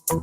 You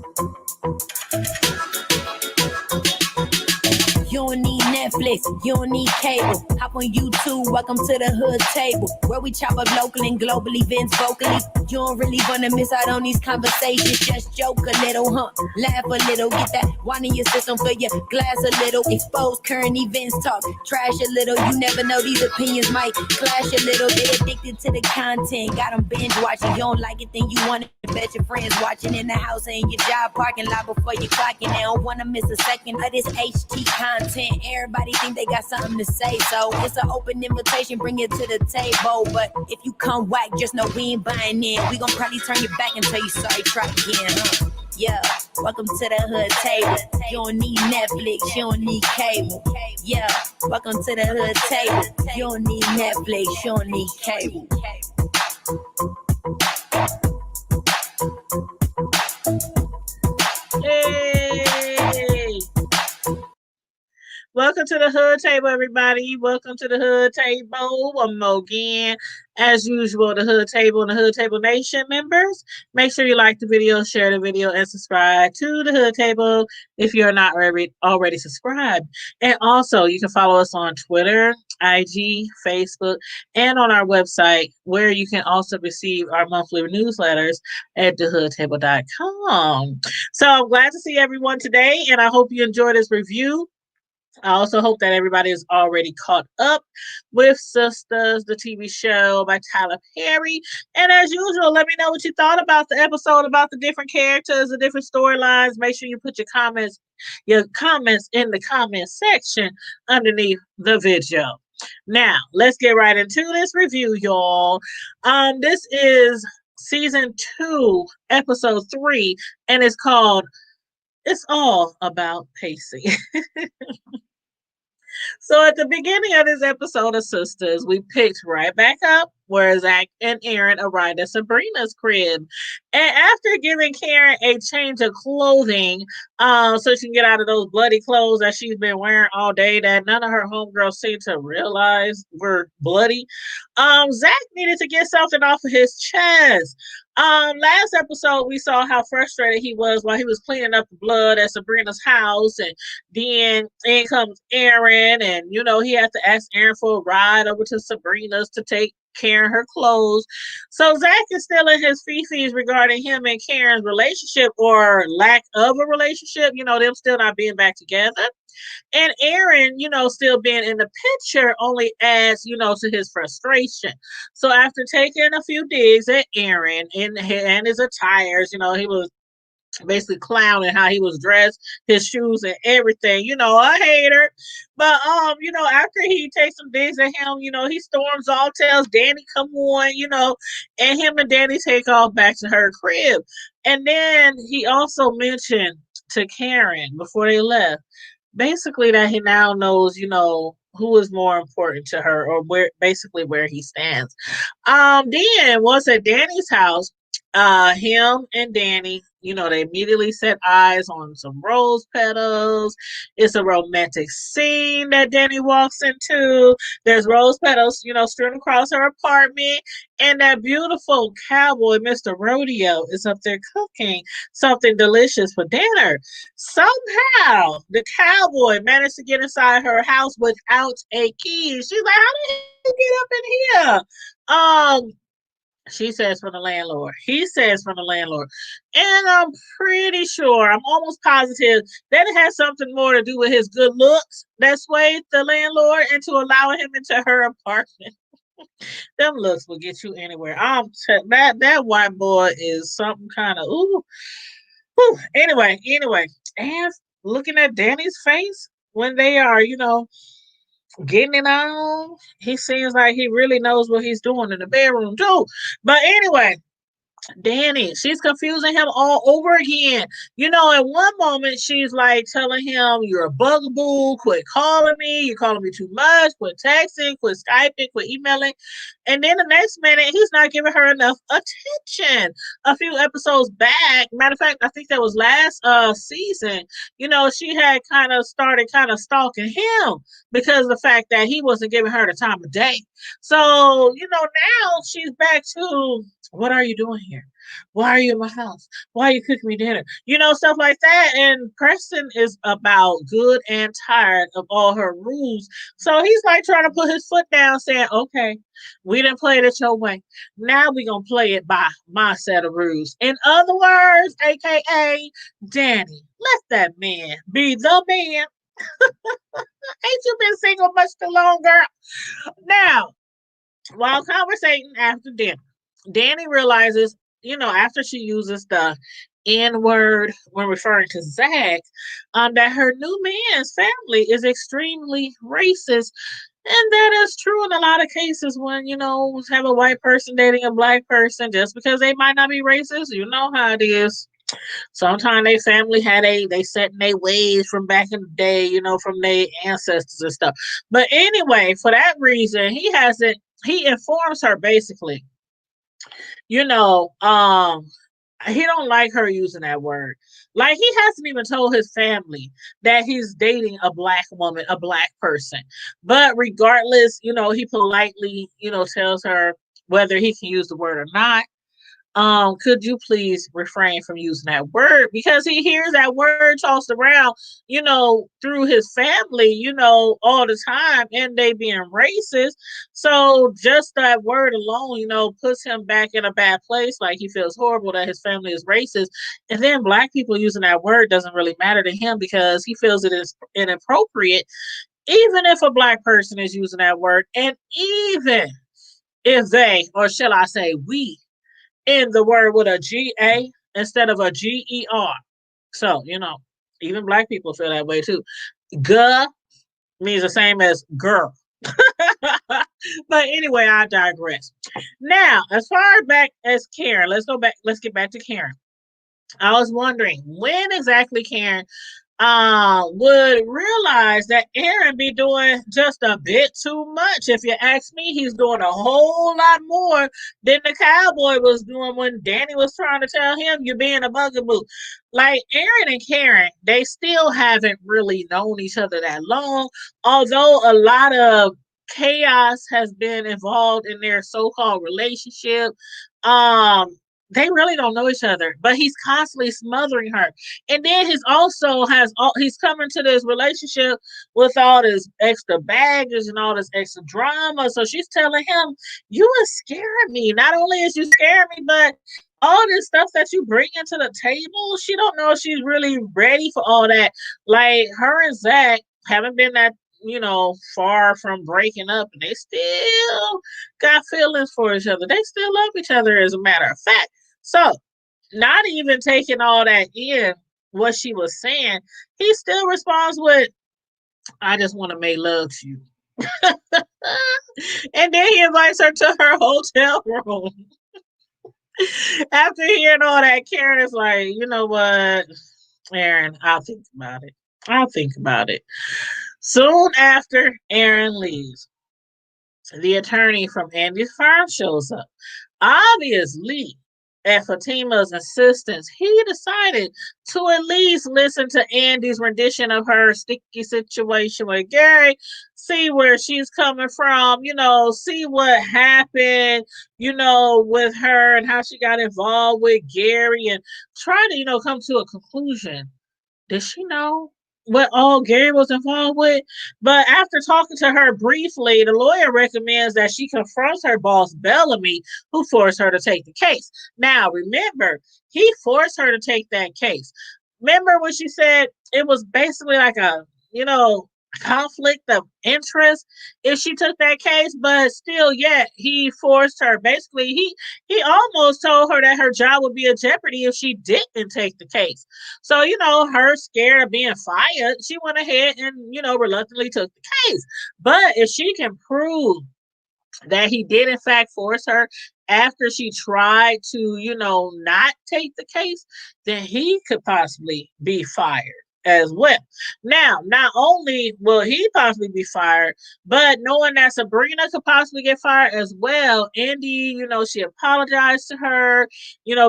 don't need Netflix, you don't need cable. Hop on YouTube, welcome to the hood table, where we chop up local and global events vocally. You don't really wanna miss out on these conversations. Just joke a little, laugh a little, get that wine in your system, fill your glass a little. Expose current events, talk trash a little. You never know, these opinions might clash a little. They addicted to the content, got them binge watching. You don't like it, then you want to bet your friends watching in the house and in your job parking lot before you clocking. They don't wanna miss a second of this HT content. Everybody think they got something to say, so it's an open invitation, bring it to the table. But if you come whack, just know we ain't buying in. We gon' probably turn your back and tell you sorry, try again, Yeah, welcome to the hood table. You don't need Netflix, you don't need cable. Yeah, welcome to the hood table. You don't need Netflix, you don't need cable. Hey! Welcome to the hood table, everybody. Welcome to the hood table. One more again. As usual, the hood table and the hood table nation members. Make sure you like the video, share the video, and subscribe to the hood table if you're not already subscribed. And also, you can follow us on Twitter, IG, Facebook, and on our website, where you can also receive our monthly newsletters at thehoodtable.com. So I'm glad to see everyone today, and I hope you enjoy this review. I also hope that everybody is already caught up with Sistas, the TV show by Tyler Perry. And as usual, let me know what you thought about the episode, about the different characters, the different storylines. Make sure you put your comments in the comment section underneath the video. Now, let's get right into this review, y'all. This is season 2, episode 3, and it's called It's All About Pacing. So at the beginning of this episode of Sistas, we picked right back up where Zach and Aaron arrived at Sabrina's crib. And after giving Karen a change of clothing, so she can get out of those bloody clothes that she's been wearing all day that none of her homegirls seem to realize were bloody, Zach needed to get something off of his chest. Last episode we saw how frustrated he was while he was cleaning up the blood at Sabrina's house, and then in comes Aaron, and he had to ask Aaron for a ride over to Sabrina's to take Karen her clothes. So Zach is still in his fifis regarding him and Karen's relationship, or lack of a relationship, them still not being back together. And Aaron, still being in the picture only adds, to his frustration. So after taking a few digs at Aaron and his attires, he was basically clowning how he was dressed, his shoes and everything. A hater. But after he takes some digs at him, he storms off, tells Danny, come on, and him and Danny take off back to her crib. And then he also mentioned to Karen before they left, basically that he now knows, who is more important to her, or where he stands. Then once at Danny's house, him and Danny, they immediately set eyes on some rose petals. It's a romantic scene that Danny walks into. There's rose petals, strewn across her apartment. And that beautiful cowboy, Mr. Rodeo, is up there cooking something delicious for dinner. Somehow, the cowboy managed to get inside her house without a key. She's like, how did he get up in here? She says from the landlord. He says from the landlord. And I'm pretty sure, I'm almost positive that it has something more to do with his good looks that swayed the landlord into allowing him into her apartment. Them looks will get you anywhere. That white boy is something kind of ooh. Anyway, and looking at Danny's face when they are, getting it on, he seems like he really knows what he's doing in the bedroom too. But anyway, Danny, she's confusing him all over again. In one moment she's like telling him, you're a bugaboo, quit calling me, you're calling me too much, quit texting, quit Skyping, quit emailing. And then the next minute, he's not giving her enough attention. A few episodes back, matter of fact, I think that was last season, she had started stalking him because of the fact that he wasn't giving her the time of day. So, now she's back to what are you doing here? Why are you in my house? Why are you cooking me dinner? Stuff like that. And Preston is about good and tired of all her rules. So he's like trying to put his foot down, saying, okay, we didn't play it your way. Now we going to play it by my set of rules. In other words, AKA, Danny, let that man be the man. Ain't you been single much too long, girl? Now, while conversating after dinner, Danny realizes, after she uses the N word when referring to Zach, that her new man's family is extremely racist. And that is true in a lot of cases when, have a white person dating a black person just because they might not be racist. You know how it is. Sometimes they family had they set in their ways from back in the day, from their ancestors and stuff. But anyway, for that reason, he informs her basically, you know, um, he don't like her using that word. Like he hasn't even told his family that he's dating a black woman, a black person. But regardless, he politely, tells her whether he can use the word or not. Could you please refrain from using that word? Because he hears that word tossed around, through his family, all the time, and they being racist. So just that word alone, puts him back in a bad place. Like he feels horrible that his family is racist. And then black people using that word doesn't really matter to him because he feels it is inappropriate, even if a black person is using that word, and even if they, or shall I say, we, in the word with a GA instead of a GER. So, even black people feel that way too. Guh means the same as girl. But anyway, I digress. Now, as far back as Karen, let's get back to Karen. I was wondering when exactly Karen would realize that Aaron be doing just a bit too much. If you ask me, he's doing a whole lot more than the cowboy was doing when Danny was trying to tell him you're being a bugaboo. Like Aaron and Karen, they still haven't really known each other that long, although a lot of chaos has been involved in their so-called relationship. Um, they really don't know each other, but he's constantly smothering her. And then he's coming to this relationship with all this extra baggage and all this extra drama. So she's telling him, "You are scaring me. Not only is you scaring me, but all this stuff that you bring into the table." She don't know if she's really ready for all that. Like her and Zach haven't been that far from breaking up, and they still got feelings for each other. They still love each other, as a matter of fact. So not even taking all that in, what she was saying, he still responds with, "I just want to make love to you." And then he invites her to her hotel room. After hearing all that, Karen is like, "You know what, Aaron, I'll think about it. I'll think about it." Soon after Aaron leaves, the attorney from Andy's farm shows up. Obviously, at Fatima's insistence, he decided to at least listen to Andy's rendition of her sticky situation with Gary, see where she's coming from, see what happened, with her and how she got involved with Gary and try to, come to a conclusion. Did she know what all Gary was involved with? But after talking to her briefly, the lawyer recommends that she confronts her boss, Bellamy, who forced her to take the case. Now, remember, he forced her to take that case. Remember when she said it was basically like a, conflict of interest if she took that case, but still, yet he forced her. Basically, he almost told her that her job would be in jeopardy if she didn't take the case. So, her scared of being fired, she went ahead and, reluctantly took the case. But if she can prove that he did in fact force her after she tried to, not take the case, then he could possibly be fired as well. Now, not only will he possibly be fired, but knowing that Sabrina could possibly get fired as well, Andy, she apologized to her,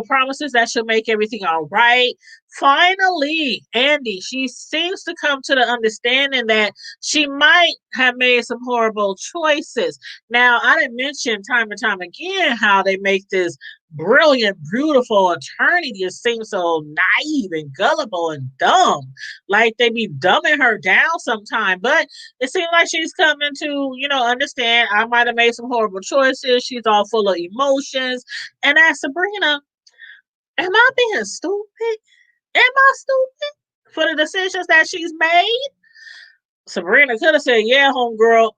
promises that she'll make everything all right. Finally, Andy, she seems to come to the understanding that she might have made some horrible choices. Now, I didn't mention time and time again how they make this brilliant, beautiful attorney just seem so naive and gullible and dumb. Like they be dumbing her down sometime. But it seems like she's coming to, understand I might have made some horrible choices. She's all full of emotions. And as Sabrina, am I being stupid? Am I stupid for the decisions that she's made? Sabrina could have said, yeah, homegirl,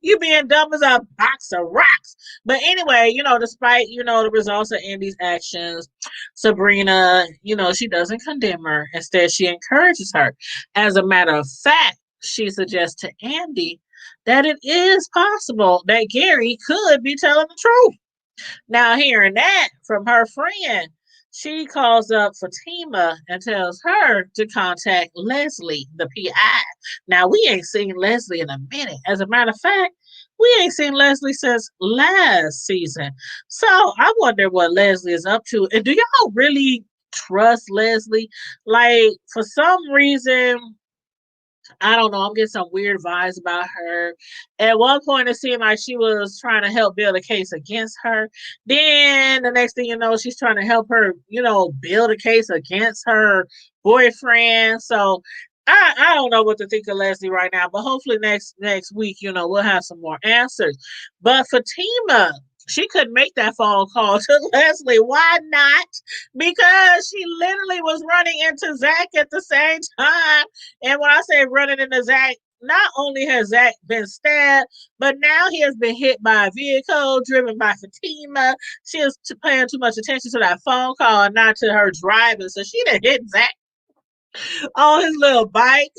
you being dumb as a box of rocks. But anyway, despite, the results of Andy's actions, Sabrina, she doesn't condemn her. Instead, she encourages her. As a matter of fact, she suggests to Andy that it is possible that Gary could be telling the truth. Now, hearing that from her friend, she calls up Fatima and tells her to contact Leslie, the PI. Now, we ain't seen Leslie in a minute. As a matter of fact, we ain't seen Leslie since last season. So I wonder what Leslie is up to. And do y'all really trust Leslie? Like, for some reason, I don't know. I'm getting some weird vibes about her. At one point, it seemed like she was trying to help build a case against her. Then the next thing you know, she's trying to help her, build a case against her boyfriend. So I don't know what to think of Leslie right now. But hopefully next week, we'll have some more answers. But Fatima, she couldn't make that phone call to Leslie. Why not? Because she literally was running into Zach at the same time. And when I say running into Zach, not only has Zach been stabbed, but now he has been hit by a vehicle driven by Fatima. She is paying too much attention to that phone call and not to her driving. So she done hit Zach on his little bike.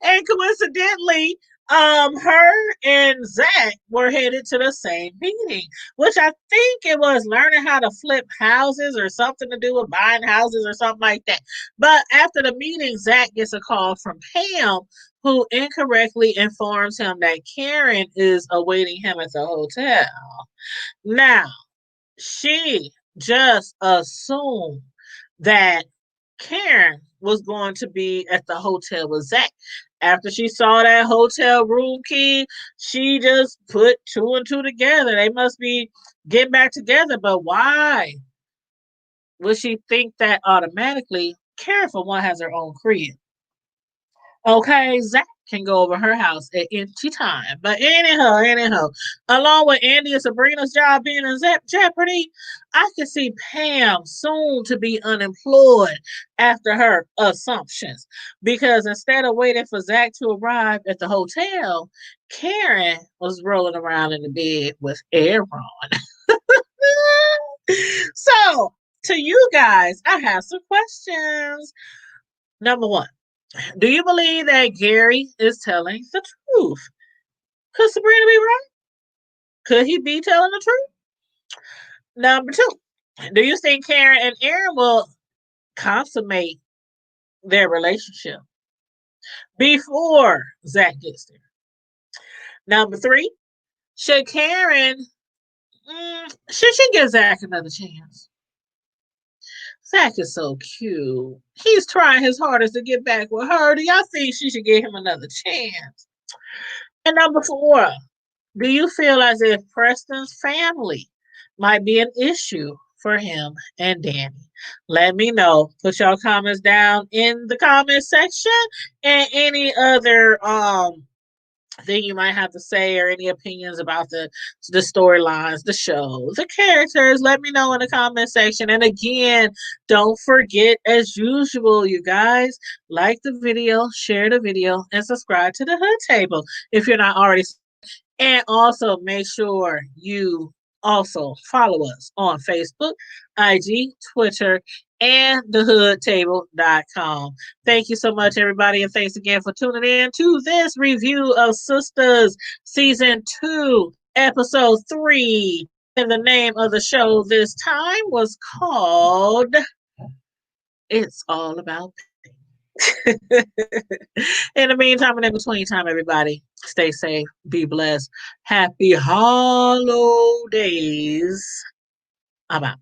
And coincidentally, her and Zach were headed to the same meeting, which I think it was learning how to flip houses or something to do with buying houses or something like that. But after the meeting, Zach gets a call from Pam, who incorrectly informs him that Karen is awaiting him at the hotel. Now, she just assumed that Karen was going to be at the hotel with Zach. After she saw that hotel room key, she just put two and two together. They must be getting back together. But why would she think that automatically? Karen, for one, has her own crib. Okay, Zach can go over her house at any time. But anyhow, along with Andy and Sabrina's job being in jeopardy, I can see Pam soon to be unemployed after her assumptions. Because instead of waiting for Zach to arrive at the hotel, Karen was rolling around in the bed with Aaron. So, to you guys, I have some questions. Number one, do you believe that Gary is telling the truth? Could Sabrina be right? Could he be telling the truth? Number two, do you think Karen and Aaron will consummate their relationship before Zach gets there? Number three, should Karen, should she give Zach another chance? Zach is so cute. He's trying his hardest to get back with her. Do y'all think she should give him another chance? And number four, do you feel as if Preston's family might be an issue for him and Danny? Let me know. Put your comments down in the comment section and any other thing you might have to say or any opinions about the storylines, the show, the characters. Let me know in the comment section. And again, don't forget, as usual, you guys, like the video, share the video, and subscribe to the Hood Table if you're not already. And also make sure you also follow us on Facebook, IG, Twitter, and thehoodtable.com. Thank you so much, everybody, and thanks again for tuning in to this review of Sistas Season 2, Episode 3. And the name of the show this time was called It's All About In the meantime and in between time, everybody, stay safe, be blessed. Happy holidays. I'm out.